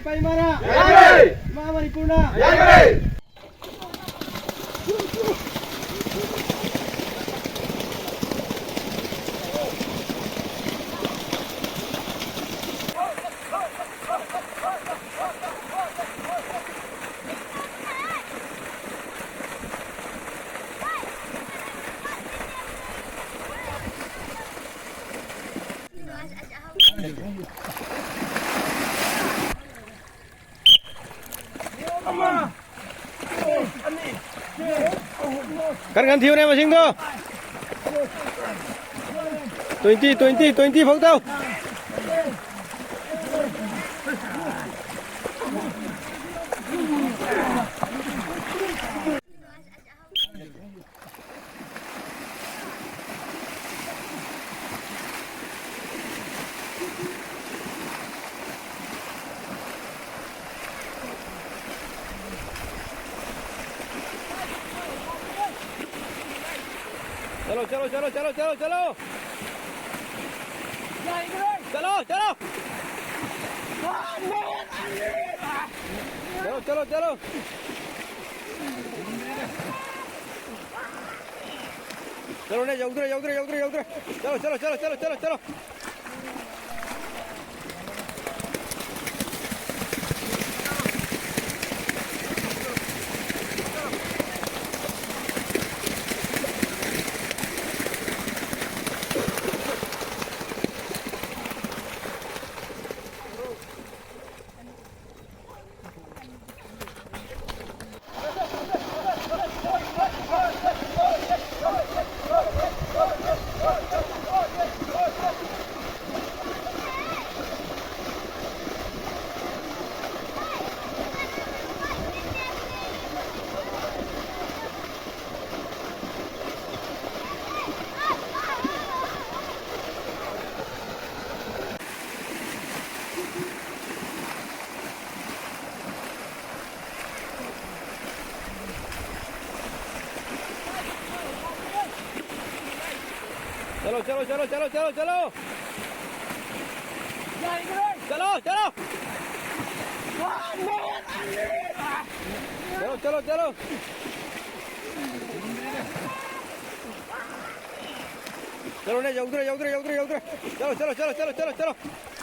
सिपाही मारा महामारी पूर्ण Kan thiếu này mà sinh cơ 20 phóng tao चलो चलो चलो चलो चलो चलो चलो चलो चलो चलो चलो चलो नहीं उधर उधर उधर उधर चलो चलो चलो चलो चलो चलो चलो चलो चलो चलो चलो चलो चलो चलो चलो चलो चलो चलो नहीं उधर उधर उधर उधर चलो चलो चलो चलो चलो चलो